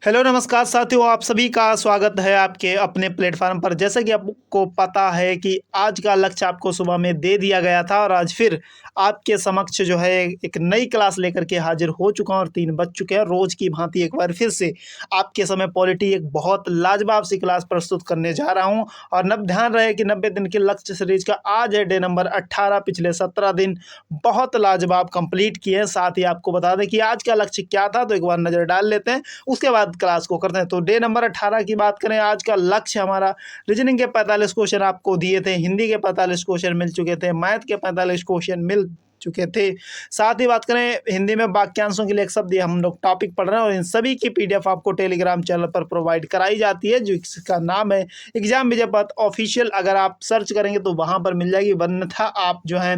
Hello नमस्कार साथियों, आप सभी का स्वागत है आपके अपने प्लेटफॉर्म पर। जैसा कि आपको पता है कि आज का लक्ष्य आपको सुबह में दे दिया गया था और आज फिर आपके समक्ष जो है एक नई क्लास लेकर के हाजिर हो चुका हूं और 3 बज चुके हैं। रोज की भांति एक बार फिर से आपके समय पॉलिटी एक बहुत लाजवाब सी क्लास प्रस्तुत करने जा रहा हूं। और नब ध्यान रहे कि 90 दिन के लक्ष्य सीरीज का आज है डे नंबर 18। पिछले 17 दिन बहुत लाजवाब कंप्लीट किए हैं। साथ ही आपको बता दें कि आज का लक्ष्य क्या था, तो एक बार नजर डाल लेते हैं, उसके बाद क्लास को करते हैं। तो डे नंबर 18 की बात करें, आज का लक्ष्य हमारा रीजनिंग के 45 क्वेश्चन आपको दिए थे, हिंदी के 45 क्वेश्चन मिल चुके थे, मैथ के 45 क्वेश्चन मिल चुके थे। साथ ही बात करें हिंदी में वाक्यांशों के लिए एक शब्द, ये हम लोग टॉपिक पढ़ रहे हैं और इन सभी की पीडीएफ आपको टेलीग्राम चैनल पर प्रोवाइड कराई जाती है, जो इसका नाम है एग्जाम विजय पथ ऑफिशियल। अगर आप सर्च करेंगे तो वहां पर मिल जाएगी, वरना आप जो है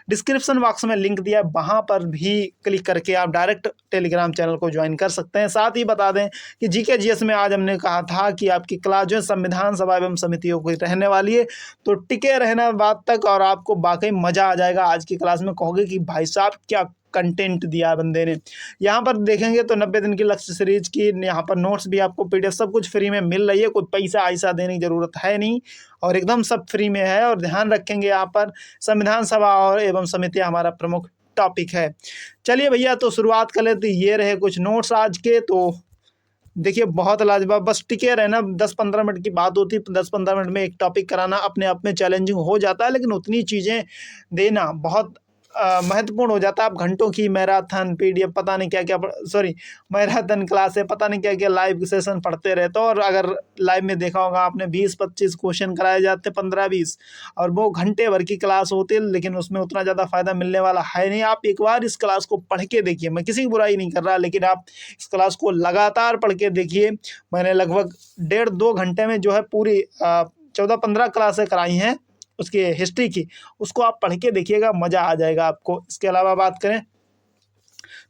डिस्क्रिप्शन बॉक्स में लिंक दिया है, वहां पर भी क्लिक करके आप डायरेक्ट टेलीग्राम चैनल को ज्वाइन कर सकते हैं। साथ ही बता दें कि जीके जीएस में आज हमने कहा था कि आपकी क्लास जो है संविधान सभा एवं समितियों की रहने वाली है, तो टिके रहना बात तक और आपको वाकई मजा आ जाएगा। आज की क्लास में कहोगे कि भाई साहब क्या कंटेंट दिया बंदे ने। यहाँ पर देखेंगे तो 90 दिन की लक्ष्य सीरीज की यहाँ पर नोट्स भी आपको पीडीएफ सब कुछ फ्री में मिल रही है, कोई पैसा ऐसा देने की जरूरत है नहीं और एकदम सब फ्री में है। और ध्यान रखेंगे यहाँ पर संविधान सभा और एवं समितियाँ हमारा प्रमुख टॉपिक है। चलिए भैया, तो शुरुआत कर लेते। ये रहे कुछ नोट्स आज के। तो देखिए बहुत लाजवाब, बस टिके रहना। 10-15 मिनट की बात होती है, 10-15 मिनट में एक टॉपिक कराना अपने आप में चैलेंजिंग हो जाता है, लेकिन उतनी चीज़ें देना बहुत महत्वपूर्ण हो जाता है। आप घंटों की मैराथन पीडीएफ पता नहीं क्या क्या, सॉरी मैराथन क्लास है, पता नहीं क्या क्या लाइव सेशन पढ़ते रहते हो। और अगर लाइव में देखा होगा आपने 20-25 क्वेश्चन कराए जाते, 15-20, और वो घंटे भर की क्लास होती है, लेकिन उसमें उतना ज़्यादा फायदा मिलने वाला है नहीं। आप एक बार इस क्लास को पढ़ के देखिए, मैं किसी की बुराई नहीं कर रहा, लेकिन आप इस क्लास को लगातार पढ़ के देखिए। मैंने लगभग 1.5-2 घंटे में जो है पूरी 14-15 क्लासें कराई हैं उसकी हिस्ट्री की, उसको आप पढ़ के देखिएगा, मज़ा आ जाएगा आपको। इसके अलावा बात करें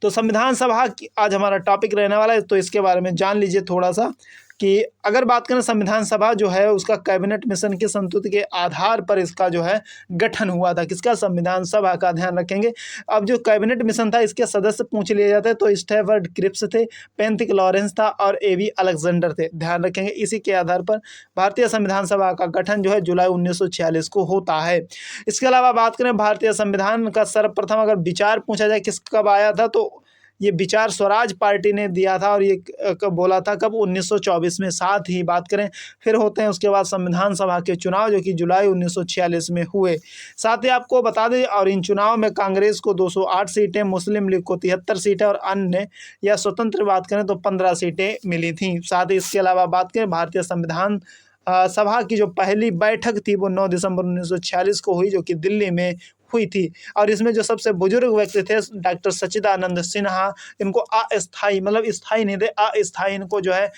तो संविधान सभा की आज हमारा टॉपिक रहने वाला है, तो इसके बारे में जान लीजिए थोड़ा सा कि अगर बात करें संविधान सभा जो है उसका कैबिनेट मिशन के संस्तुति के आधार पर इसका जो है गठन हुआ था। किसका? संविधान सभा का। ध्यान रखेंगे अब जो कैबिनेट मिशन था इसके सदस्य पूछ लिए जाते तो स्टेफर्ड क्रिप्स थे, पेंथिक लॉरेंस था और एवी अलेक्जेंडर थे। ध्यान रखेंगे इसी के आधार पर भारतीय संविधान सभा का गठन जो है जुलाई 1946 को होता है। इसके अलावा बात करें भारतीय संविधान का सर्वप्रथम अगर विचार पूछा जाए किस कब आया था, तो ये विचार स्वराज पार्टी ने दिया था और ये कब बोला था, कब? 1924 में। साथ ही बात करें फिर होते हैं उसके बाद संविधान सभा के चुनाव जो कि जुलाई 1946 में हुए। साथ ही आपको बता दें और इन चुनाव में कांग्रेस को 208 सीटें, मुस्लिम लीग को 73 सीटें और अन्य या स्वतंत्र बात करें तो 15 सीटें मिली थी। साथ ही इसके अलावा बात करें भारतीय संविधान सभा की जो पहली बैठक थी वो 9 दिसंबर 1946 को हुई, जो कि दिल्ली में हुई थी। और इसमें जो सबसे बुजुर्ग व्यक्ति थे डॉक्टर सच्चिदानंद सिन्हा, इनको अस्थाई मतलब स्थाई नहीं थे, अस्थाई इनको जो है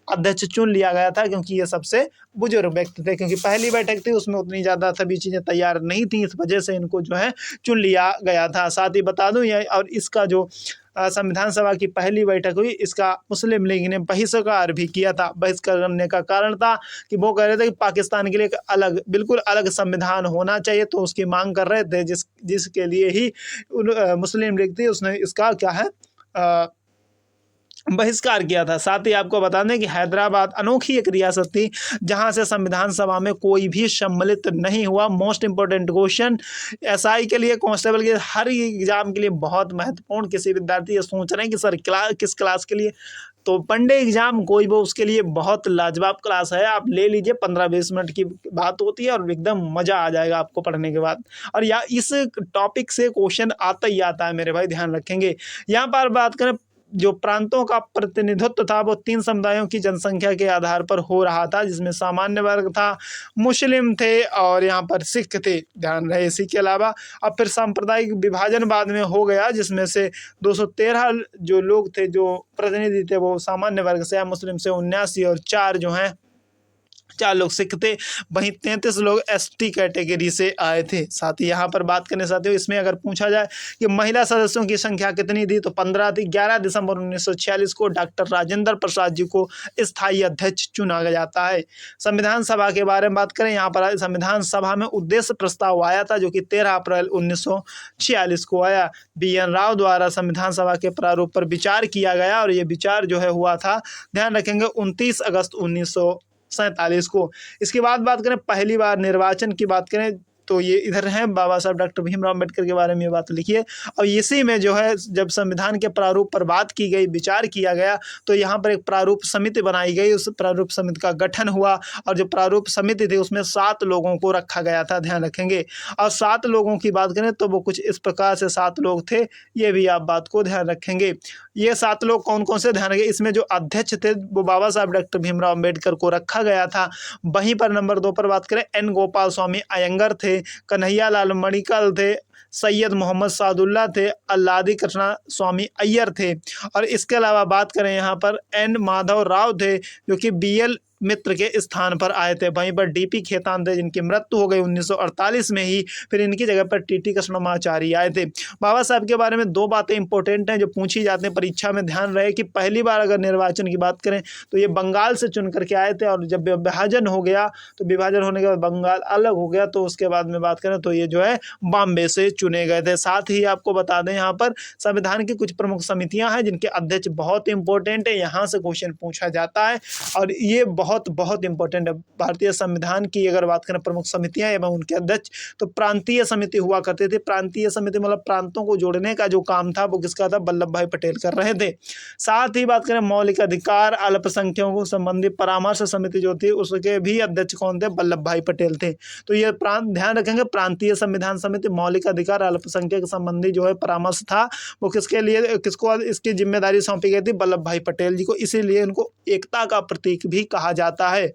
अध्यक्ष चुन लिया गया था, क्योंकि ये सबसे बुजुर्ग व्यक्ति थे, क्योंकि पहली बैठक थी उसमें उतनी ज़्यादा सभी चीज़ें तैयार नहीं थी, इस वजह से इनको जो है चुन लिया गया था। साथ ही बता दूं ये और इसका जो संविधान सभा की पहली बैठक हुई इसका मुस्लिम लीग ने बहिष्कार भी किया था। बहिष्कार करने का कारण था कि वो कह रहे थे कि पाकिस्तान के लिए एक अलग, बिल्कुल अलग संविधान होना चाहिए, तो उसकी मांग कर रहे थे, जिसके लिए ही मुस्लिम लीग थी उसने इसका क्या है बहिष्कार किया था। साथ ही आपको बता दें कि हैदराबाद अनोखी एक रियासत थी जहां से संविधान सभा में कोई भी सम्मिलित नहीं हुआ। मोस्ट इंपॉर्टेंट क्वेश्चन एसआई के लिए, कांस्टेबल के, हर एग्जाम के लिए बहुत महत्वपूर्ण। किसी विद्यार्थी ये सोच रहे हैं कि सर किस क्लास के लिए, तो वनडे एग्जाम कोई वो उसके लिए बहुत लाजवाब क्लास है, आप ले लीजिए। 15-20 मिनट की बात होती है और एकदम मज़ा आ जाएगा आपको पढ़ने के बाद। और या इस टॉपिक से क्वेश्चन आता ही आता है मेरे भाई, ध्यान रखेंगे। यहाँ पर बात करें जो प्रांतों का प्रतिनिधित्व था वो 3 समुदायों की जनसंख्या के आधार पर हो रहा था, जिसमें सामान्य वर्ग था, मुस्लिम थे और यहाँ पर सिख थे। ध्यान रहे इसी के अलावा अब फिर सांप्रदायिक विभाजन बाद में हो गया, जिसमें से 213 जो लोग थे जो प्रतिनिधि थे वो सामान्य वर्ग से, मुस्लिम से 79 और 4 जो हैं 4 लोग सिख थे, वहीं 33 लोग एसटी कैटेगरी से आए थे। साथ ही यहाँ पर बात करने साथियों, इसमें अगर पूछा जाए कि महिला सदस्यों की संख्या कितनी थी तो 15 थी। 11 दिसंबर 1946 को डॉक्टर राजेंद्र प्रसाद जी को स्थायी अध्यक्ष चुना जाता है। संविधान सभा के बारे में बात करें, यहाँ पर संविधान सभा में उद्देश्य प्रस्ताव आया था जो कि 13 अप्रैल 1946 को आया। BN राव द्वारा संविधान सभा के प्रारूप पर विचार किया गया और ये विचार जो है हुआ था, ध्यान रखेंगे, 29 अगस्त 1947 को। इसके बाद बात करें पहली बार निर्वाचन की बात करें तो ये इधर हैं बाबा साहब डॉक्टर भीमराव अम्बेडकर के बारे में ये बात लिखी है। और इसी में जो है जब संविधान के प्रारूप पर बात की गई, विचार किया गया, तो यहाँ पर एक प्रारूप समिति बनाई गई। उस प्रारूप समिति का गठन हुआ और जो प्रारूप समिति थी उसमें 7 लोगों को रखा गया था, ध्यान रखेंगे। और 7 लोगों की बात करें तो वो कुछ इस प्रकार से 7 लोग थे, ये भी आप बात को ध्यान रखेंगे। ये 7 लोग कौन कौन से, ध्यान रखेंगे। इसमें जो अध्यक्ष थे वो बाबा साहब डॉक्टर भीमराव अम्बेडकर को रखा गया था। वहीं पर नंबर 2 पर बात करें, N गोपाल स्वामी अयंगर थे, कन्हैया लाल मणिकल थे, सैयद मोहम्मद सादुल्ला थे, अल्लादी कृष्णा स्वामी अय्यर थे। और इसके अलावा बात करें यहाँ पर N माधव राव थे जो कि BL मित्र के स्थान पर आए थे। वहीं पर DP खेतान थे जिनकी मृत्यु हो गई 1948 में ही, फिर इनकी जगह पर TT कृष्णमाचारी आए थे। बाबा साहब के बारे में 2 बातें इंपॉर्टेंट हैं जो पूछी जाती हैं परीक्षा में, ध्यान रहे कि पहली बार अगर निर्वाचन की बात करें तो ये बंगाल से चुन करके आए थे, और जब विभाजन हो गया तो विभाजन होने के बाद बंगाल अलग हो गया, तो उसके बाद में बात करें तो ये जो है बॉम्बे से चुने गए थे। साथ ही आपको बता दें यहाँ पर संविधान की कुछ प्रमुख समितियाँ हैं जिनके अध्यक्ष बहुत इंपॉर्टेंट है, यहाँ से क्वेश्चन पूछा जाता है और ये बहुत इंपॉर्टेंट है। भारतीय संविधान की अगर बात करें प्रमुख समितियां एवं उनके अध्यक्ष, तो प्रांतीय समिति हुआ करते थे। प्रांतीय समिति मतलब प्रांतों को जोड़ने का जो काम था वो किसका था, वल्लभ भाई पटेल कर रहे थे। साथ ही बात करें मौलिक अधिकार अल्पसंख्यकों संबंधी परामर्श समिति जो थी उसके भी अध्यक्ष कौन थे, वल्लभ भाई पटेल थे। तो ये प्रांत ध्यान रखेंगे, प्रांतीय संविधान समिति मौलिक अधिकार अल्पसंख्यक संबंधी जो है परामर्श था वो किसके लिए, किसको इसकी जिम्मेदारी सौंपी गई थी, वल्लभ भाई पटेल जी को। इसीलिए इनको एकता का प्रतीक भी कहा जाता है।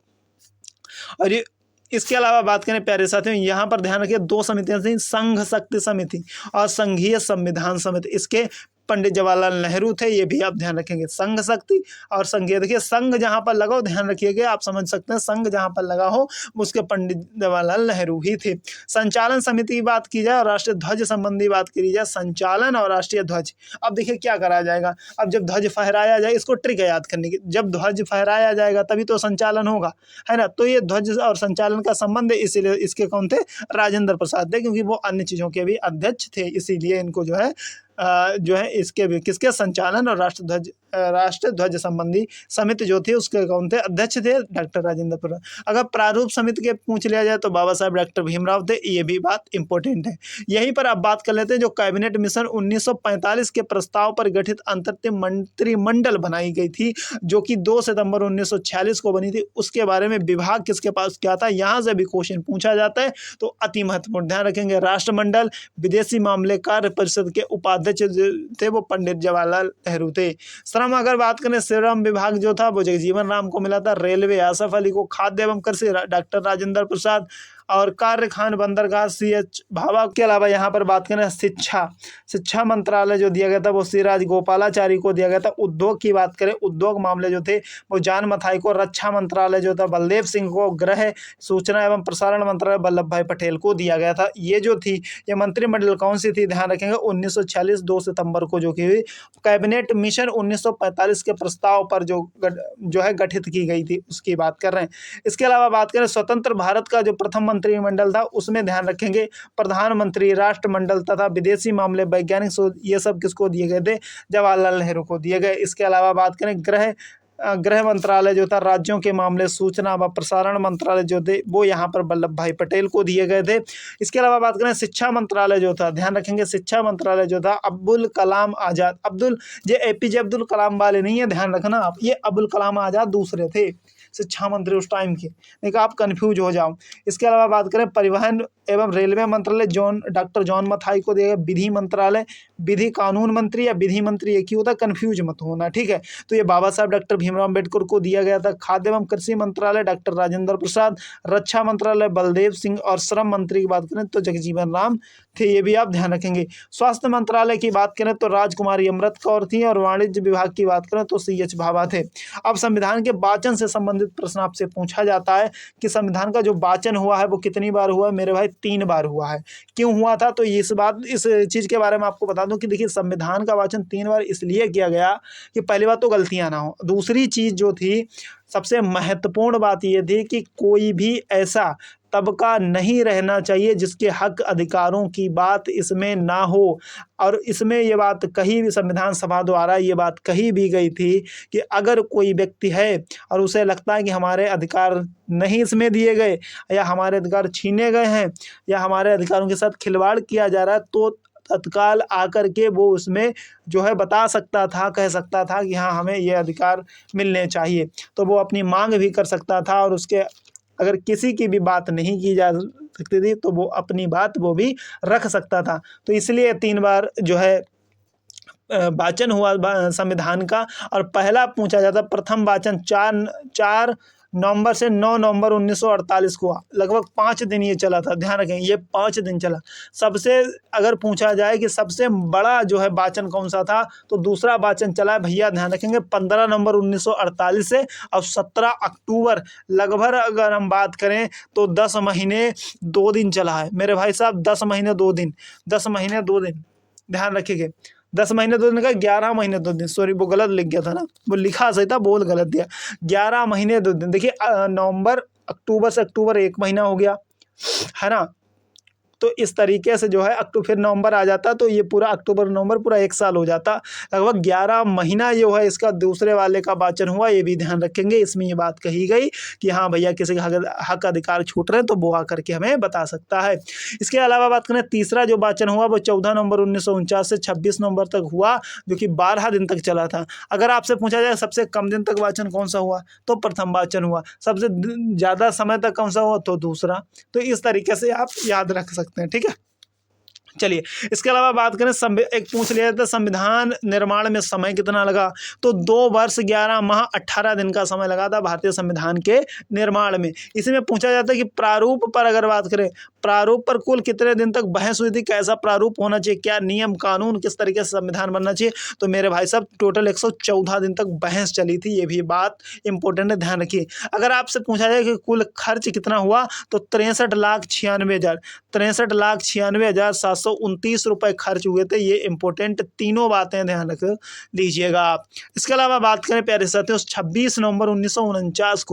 और ये इसके अलावा बात करें प्यारे साथियों, यहाँ पर ध्यान रखिए 2 समितियां थी, संघ शक्ति समिति और संघीय संविधान समिति। इसके पंडित जवाहरलाल नेहरू थे, ये भी आप ध्यान रखेंगे। संघ शक्ति और संघीय, देखिए संघ जहाँ पर लगा हो ध्यान रखिएगा, आप समझ सकते हैं संघ जहाँ पर लगा हो उसके पंडित जवाहरलाल नेहरू ही थे। संचालन समिति की बात की जाए और राष्ट्रीय ध्वज संबंधी बात की जाए, संचालन और राष्ट्रीय ध्वज, अब देखिए क्या करा जाएगा। अब जब ध्वज फहराया जाए, इसको ट्रिक है याद करने की, जब ध्वज फहराया जाएगा तभी तो संचालन होगा, है ना। तो ये ध्वज और संचालन का संबंध है, इसीलिए इसके कौन थे, राजेंद्र प्रसाद थे, क्योंकि वो अन्य चीज़ों के भी अध्यक्ष थे, इसीलिए इनको जो है इसके भी किसके संचालन और राष्ट्रीय ध्वज संबंधी समिति जो थी उसके कौन थे, अध्यक्ष थे डॉक्टर राजेंद्र प्रसाद। अगर प्रारूप समिति के पूछ लिया जाए तो बाबा साहब डॉक्टर भीमराव थे, ये भी बात इंपॉर्टेंट है। यहीं पर अब बात कर लेते हैं जो कैबिनेट मिशन 1945 के प्रस्ताव पर गठित अंतरिम मंत्रिमंडल बनाई गई थी जो कि 2 सितंबर 1946 को बनी थी, उसके बारे में विभाग किसके पास क्या था, यहाँ से भी क्वेश्चन पूछा जाता है, तो अति महत्वपूर्ण ध्यान रखेंगे। राष्ट्रमंडल विदेशी मामले कार्य परिषद के उपाध्यक्ष थे वो पंडित जवाहरलाल नेहरू थे। श्रम अगर बात करें, श्रम विभाग जो था वो जगजीवन राम को मिला था। रेलवे आसफ अली को, खाद्य एवं कृषि डॉक्टर राजेंद्र प्रसाद, और कार्य खान बंदरगाह CH भाभा। के अलावा यहाँ पर बात करें शिक्षा मंत्रालय जो दिया गया था वो श्री राजगोपालाचारी को दिया गया था। उद्योग की बात करें, उद्योग मामले जो थे वो जान मथाई को। रक्षा मंत्रालय जो था बलदेव सिंह को। गृह सूचना एवं प्रसारण मंत्रालय वल्लभ भाई पटेल को दिया गया था। ये जो थी ये मंत्रिमंडल कौन सी थी, ध्यान रखेंगे 1946 2 सितंबर को जो कि कैबिनेट मिशन 1945 के प्रस्ताव पर जो है गठित की गई थी उसकी बात कर रहे हैं। इसके अलावा बात करें स्वतंत्र भारत का जो प्रथम मंत्रिमंडल था उसमें ध्यान रखेंगे प्रधानमंत्री, राष्ट्रमंडल तथा विदेशी मामले, वैज्ञानिक शोध, ये सब किसको दिए गए थे, जवाहरलाल नेहरू को दिए गए। इसके अलावा बात करें गृह मंत्रालय जो था, राज्यों के मामले, सूचना व प्रसारण मंत्रालय जो थे वो यहाँ पर वल्लभ भाई पटेल को दिए गए थे। इसके अलावा बात करें शिक्षा मंत्रालय जो था, ध्यान रखेंगे शिक्षा मंत्रालय जो था अब्दुल कलाम आज़ाद, ये APJ अब्दुल कलाम वाले नहीं है, ध्यान रखना आप, ये अब्दुल कलाम आज़ाद दूसरे थे शिक्षा मंत्री उस टाइम के, नहीं आप कंफ्यूज हो जाओ। इसके अलावा बात करें परिवहन एवं रेलवे मंत्रालय डॉक्टर जॉन मथाई को दिया गया। विधि मंत्रालय, विधि कानून मंत्री या विधि मंत्री एक ही होता है, कंफ्यूज मत होना, ठीक है। तो ये बाबा साहब डॉक्टर भीमराव अम्बेडकर को दिया गया था। खाद्य एवं कृषि मंत्रालय डॉक्टर राजेंद्र प्रसाद, रक्षा मंत्रालय बलदेव सिंह और श्रम मंत्री की बात करें तो जगजीवन राम थे, ये भी आप ध्यान रखेंगे। स्वास्थ्य मंत्रालय की बात करें तो राजकुमारी अमृत कौर थी और वाणिज्य विभाग की बात करें तो CH भाभा थे। अब संविधान के वाचन से संबंधित प्रश्न आपसे पूछा जाता है कि संविधान का जो वाचन हुआ है वो कितनी बार हुआ है? मेरे भाई 3 बार हुआ है। क्यों हुआ था? तो इस चीज़ के बारे में आपको बता दूं कि देखिए संविधान का वाचन 3 बार इसलिए किया गया कि पहली बात तो गलतियां ना हो, दूसरी चीज़ जो थी सबसे महत्वपूर्ण बात ये थी कि कोई भी ऐसा तबका नहीं रहना चाहिए जिसके हक अधिकारों की बात इसमें ना हो। और इसमें ये बात कही भी संविधान सभा द्वारा ये बात कही भी गई थी कि अगर कोई व्यक्ति है और उसे लगता है कि हमारे अधिकार नहीं इसमें दिए गए या हमारे अधिकार छीने गए हैं या हमारे अधिकारों के साथ खिलवाड़ किया जा रहा है तो तत्काल आकर के वो उसमें जो है बता सकता था, कह सकता था कि हाँ हमें ये अधिकार मिलने चाहिए। तो वो अपनी मांग भी कर सकता था और उसके अगर किसी की भी बात नहीं की जा सकती थी तो वो अपनी बात वो भी रख सकता था। तो इसलिए 3 बार जो है वाचन हुआ संविधान का। और पहला पूछा जाता प्रथम वाचन 4 नवंबर से 9 नवंबर 1948 को, लगभग 5 दिन ये चला था। ध्यान रखें ये 5 दिन चला। सबसे अगर पूछा जाए कि सबसे बड़ा जो है वाचन कौन सा था तो दूसरा वाचन चला है भैया, ध्यान रखेंगे 15 नवंबर 1948 से और 17 अक्टूबर, लगभग अगर हम बात करें तो 10 महीने 2 दिन चला है मेरे भाई साहब। 10 महीने 2 दिन, 10 महीने 2 दिन, ध्यान रखिएगा। 10 महीने 2 दिन का 11 महीने 2 दिन, सॉरी वो गलत लिख गया था ना, वो लिखा सही था, बोल गलत दिया। 11 महीने 2 दिन। देखिए नवंबर अक्टूबर से अक्टूबर 1 महीना हो गया है ना। तो इस तरीके से जो है अक्टूबर फिर नवंबर आ जाता तो ये पूरा अक्टूबर नवंबर पूरा 1 साल हो जाता। लगभग 11 महीना जो है इसका दूसरे वाले का वाचन हुआ, ये भी ध्यान रखेंगे। इसमें ये बात कही गई कि हाँ भैया किसी का हक अधिकार छूट रहे हैं तो वो आकर के हमें बता सकता है। इसके अलावा बात करें तीसरा जो वाचन हुआ वो 14 नवंबर 1949 से 26 नवंबर तक हुआ, जो कि 12 दिन तक चला था। अगर आपसे पूछा जाए सबसे कम दिन तक वाचन कौन सा हुआ तो प्रथम वाचन हुआ, सबसे ज़्यादा समय तक कौन सा हुआ तो दूसरा। तो इस तरीके से आप याद रख सकते हैं, ठीक है। चलिए इसके अलावा बात करें एक पूछ लिया जाता है संविधान निर्माण में समय कितना लगा तो 2 वर्ष 11 माह 18 दिन का समय लगा था भारतीय संविधान के निर्माण में। इसमें पूछा जाता है कि प्रारूप पर अगर बात करें, प्रारूप पर कुल कितने दिन तक बहस हुई थी, कैसा प्रारूप होना चाहिए, क्या नियम कानून किस तरीके से संविधान बनना चाहिए। तो मेरे भाई साहब टोटल 114 दिन तक बहस चली थी, ये भी बात इंपॉर्टेंट है, ध्यान रखिए। अगर आपसे पूछा जाए कि कुल खर्च कितना हुआ तो 63,96,729 रुपये खर्च हुए थे। ये इंपॉर्टेंट तीनों बातें ध्यान रख लीजिएगा आप। इसके अलावा बात करें प्यारे साथियों 26 नवंबर 1949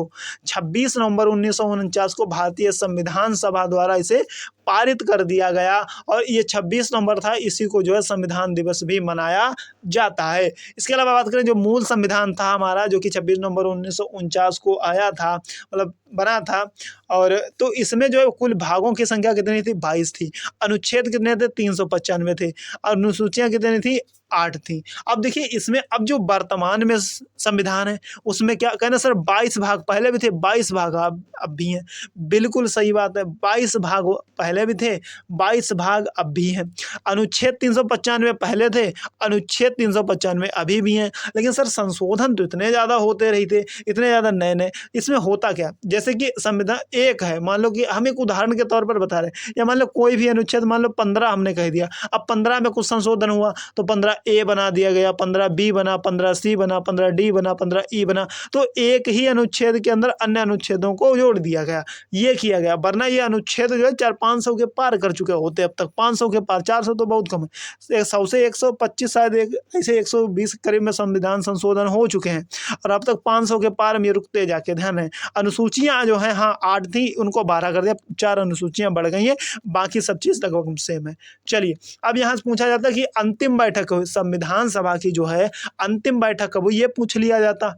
को भारतीय संविधान सभा द्वारा इसे पारित कर दिया गया और ये 26 नवंबर था, इसी को जो है संविधान दिवस भी मनाया जाता है। इसके अलावा बात करें जो मूल संविधान था हमारा जो कि 26 नवंबर 1949 को आया था, मतलब बना था, और तो इसमें जो है कुल भागों की संख्या कितनी थी 22 थी, अनुच्छेद कितने थे 395 थे, अनुसूचियां कितनी थी 8 थी। अब देखिए इसमें अब जो वर्तमान में संविधान है उसमें क्या कहना सर 22 भाग पहले भी थे, 22 भाग अब भी हैं, बिल्कुल सही बात है, 22 भाग पहले भी थे, 22 भाग अब भी हैं। अनुच्छेद 395 पहले थे, अनुच्छेद 395 अभी भी हैं। लेकिन सर संशोधन तो इतने ज़्यादा होते रही थे, इतने ज़्यादा नए नए। इसमें होता क्या, जैसे कि संविधान एक है, मान लो कि हम एक उदाहरण के तौर पर बता रहे हैं, या मान लो कोई भी अनुच्छेद, मान लो 15 हमने कह दिया, अब 15 में कुछ संशोधन हुआ तो 15A बना दिया गया, 15B बना, 15C बना, 15D बना, 15E बना, तो एक ही अनुच्छेद के अंदर अन्य अनुच्छेदों को जोड़ दिया गया, ये किया गया। वरना ये अनुच्छेद जो है 400-500 के पार कर चुके होते अब तक, 500 के पार, 400 तो बहुत कम है, 100 से 125 शायद ऐसे 120 करीब में संविधान संशोधन हो चुके हैं और अब तक 500 के पार में रुकते जाके। ध्यान है अनुसूचियां जो हैं हाँ 8 थी, उनको 12 कर दिया, 4 अनुसूचियां बढ़ गई हैं, बाकी सब चीज़ लगभग सेम है। चलिए अब यहाँ से पूछा जाता है कि अंतिम बैठक संविधान सभा की जो है अंतिम बैठक कब हुई, ये पूछ लिया जाता।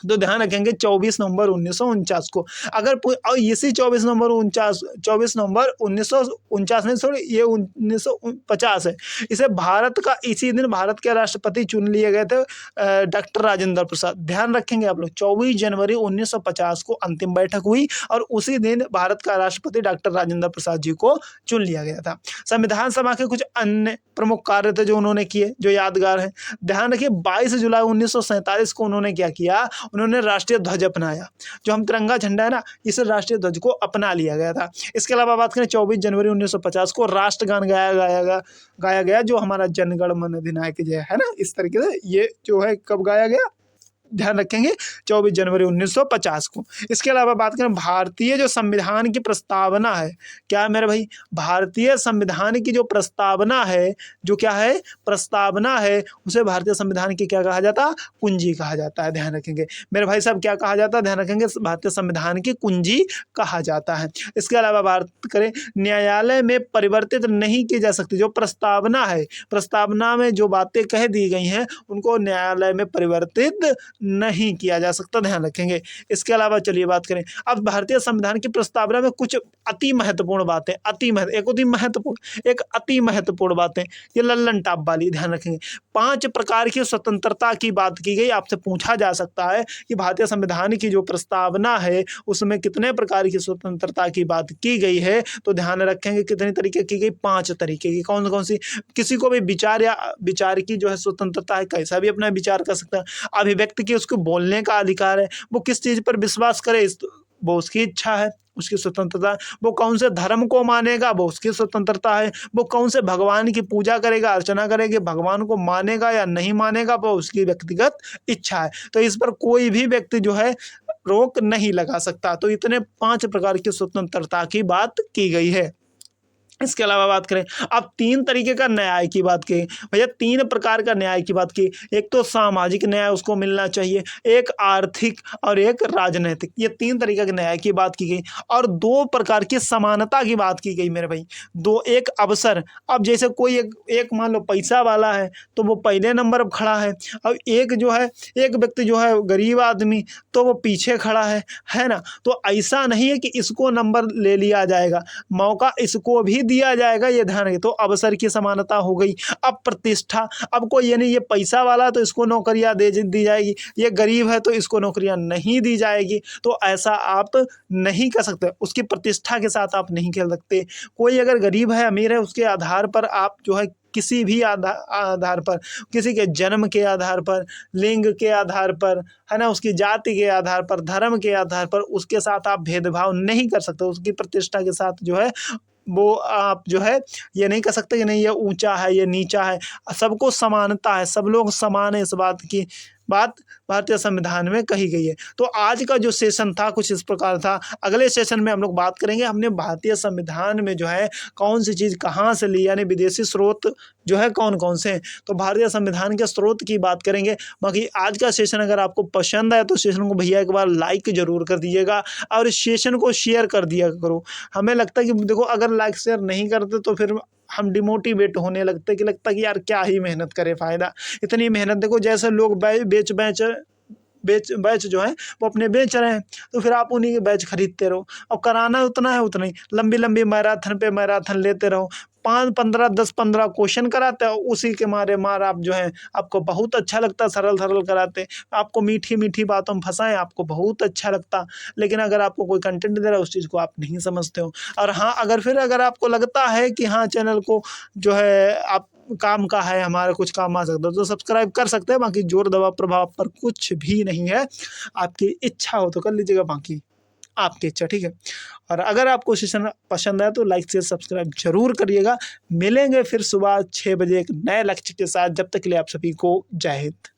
तो ध्यान रखेंगे 24 नवंबर 1949 को। अगर और इसी 24 नवंबर 1949 नहीं, सॉरी, ये 1950 है। इसे भारत का, इसी दिन भारत के राष्ट्रपति चुन लिए गए थे डॉक्टर राजेंद्र प्रसाद। ध्यान रखेंगे आप लोग, 24 जनवरी 1950 को अंतिम बैठक हुई और उसी दिन भारत का राष्ट्रपति डॉक्टर राजेंद्र प्रसाद जी को चुन लिया गया था। संविधान सभा के कुछ अन्य प्रमुख कार्य थे जो उन्होंने किए, जो यादगार है। ध्यान रखिए, 22 जुलाई 1947 को उन्होंने क्या किया, उन्होंने राष्ट्रीय ध्वज अपनाया। जो हम तिरंगा झंडा है ना, इस राष्ट्रीय ध्वज को अपना लिया गया था। इसके अलावा बात करें, 24 जनवरी 1950 को राष्ट्रगान गाया गया, जो हमारा जनगण मन अधिनायक जय है ना, इस तरीके से ये जो है कब गाया गया, ध्यान रखेंगे 24 जनवरी 1950 को। इसके अलावा बात करें, भारतीय जो संविधान की प्रस्तावना है, क्या है मेरे भाई, भारतीय संविधान की जो प्रस्तावना है, जो क्या है, प्रस्तावना है, उसे भारतीय संविधान की क्या कहा जाता है, कुंजी कहा जाता है। ध्यान रखेंगे मेरे भाई साहब, क्या कहा जाता है, ध्यान रखेंगे, भारतीय संविधान की कुंजी कहा जाता है। इसके अलावा बात करें, न्यायालय में परिवर्तित नहीं की जा सकती, जो प्रस्तावना है, प्रस्तावना में जो बातें कह दी गई हैं उनको न्यायालय में परिवर्तित नहीं किया जा सकता। ध्यान रखेंगे। इसके अलावा चलिए बात करें, अब भारतीय संविधान की प्रस्तावना में कुछ अति महत्वपूर्ण बातें, एक होती महत्वपूर्ण, एक अति महत्वपूर्ण बातें, ये लल्लन टॉप वाली, ध्यान रखेंगे। 5 प्रकार की स्वतंत्रता की बात की गई। आपसे पूछा जा सकता है कि भारतीय संविधान की जो प्रस्तावना है उसमें कितने प्रकार की स्वतंत्रता की बात की गई है, तो ध्यान रखेंगे कितने तरीके की गई, 5 तरीके की। कौन कौन सी, किसी को भी विचार या विचार की जो है स्वतंत्रता है, कैसा भी अपना विचार कर सकता है। अभिव्यक्ति की, उसको बोलने का अधिकार है, वो किस चीज पर विश्वास करे वो उसकी इच्छा है, उसकी स्वतंत्रता। वो कौन से धर्म को मानेगा, वो उसकी स्वतंत्रता है। वो कौन से भगवान की पूजा करेगा, अर्चना करेगा, भगवान को मानेगा या नहीं मानेगा, वो उसकी व्यक्तिगत इच्छा है। तो इस पर कोई भी व्यक्ति जो है रोक नहीं लगा सकता। तो इतने 5 प्रकार की स्वतंत्रता की बात की गई है। इसके अलावा बात करें, अब 3 तरीके का न्याय की बात की भैया, 3 प्रकार का न्याय की बात की। एक तो सामाजिक न्याय उसको मिलना चाहिए, एक आर्थिक और एक राजनीतिक, ये 3 तरीके के न्याय की बात की गई। और 2 प्रकार की समानता की बात की गई मेरे भाई, एक अवसर। अब जैसे कोई एक मान लो पैसा वाला है तो वो पहले नंबर पर खड़ा है, अब एक जो है, एक व्यक्ति जो है गरीब आदमी, तो वो पीछे खड़ा है ना। तो ऐसा नहीं है कि इसको नंबर ले लिया जाएगा, मौका इसको भी दिया जाएगा, ये ध्यान रखिए। तो अवसर की समानता हो गई। अब प्रतिष्ठा, अब कोई ये नहीं, ये पैसा वाला तो इसको नौकरियां दी जाएगी, ये गरीब है तो इसको नौकरियां नहीं दी जाएगी। तो ऐसा आप नहीं कर सकते, उसकी प्रतिष्ठा के साथ आप नहीं खेल सकते। कोई अगर गरीब है, अमीर है, उसके आधार पर आप जो है किसी भी आधार पर, किसी के जन्म के आधार पर, लिंग के आधार पर, है ना, उसकी जाति के आधार पर, धर्म के आधार पर उसके साथ आप भेदभाव नहीं कर सकते। उसकी प्रतिष्ठा के साथ जो है वो आप जो है ये नहीं कह सकते कि नहीं ये ऊंचा है, ये नीचा है। सबको समानता है, सब लोग समान है, इस बात की बात भारतीय संविधान में कही गई है। तो आज का जो सेशन था कुछ इस प्रकार था। अगले सेशन में हम लोग बात करेंगे हमने भारतीय संविधान में जो है कौन सी चीज़ कहाँ से ली, यानी विदेशी स्रोत जो है कौन कौन से हैं। तो भारतीय संविधान के स्रोत की बात करेंगे। बाकी आज का सेशन अगर आपको पसंद आए तो सेशन को भैया एक बार लाइक जरूर कर दीजिएगा और इस सेशन को शेयर कर दिया करो। हमें लगता है कि देखो, अगर लाइक शेयर नहीं करते तो फिर हम डिमोटिवेट होने लगते, कि लगता है कि यार क्या ही मेहनत करे, फ़ायदा इतनी मेहनत। देखो जैसे लोग बैच जो है वो अपने बेच रहे हैं, तो फिर आप उन्हीं के बैच खरीदते रहो। और कराना उतना है उतना ही, लंबी लंबी मैराथन पे मैराथन लेते रहो। 5-15 10-15 क्वेश्चन कराते हो, उसी के मार आप जो है, आपको बहुत अच्छा लगता, सरल सरल कराते, आपको मीठी मीठी बातों में फंसाएं, आपको बहुत अच्छा लगता। लेकिन अगर आपको कोई कंटेंट दे रहा है उस चीज़ को आप नहीं समझते हो। और हाँ, अगर आपको लगता है कि हाँ चैनल को जो है आप काम का है, हमारा कुछ काम आ सकता है, तो सब्सक्राइब कर सकते हैं। बाकी जोर दबाव प्रभाव पर कुछ भी नहीं है, आपकी इच्छा हो तो कर लीजिएगा, बाकी आपकी इच्छा, ठीक है। और अगर आपको सेशन पसंद आए तो लाइक शेयर सब्सक्राइब जरूर करिएगा। मिलेंगे फिर सुबह 6 बजे एक नए लक्ष्य के साथ। जब तक के लिए आप सभी को जय हिंद।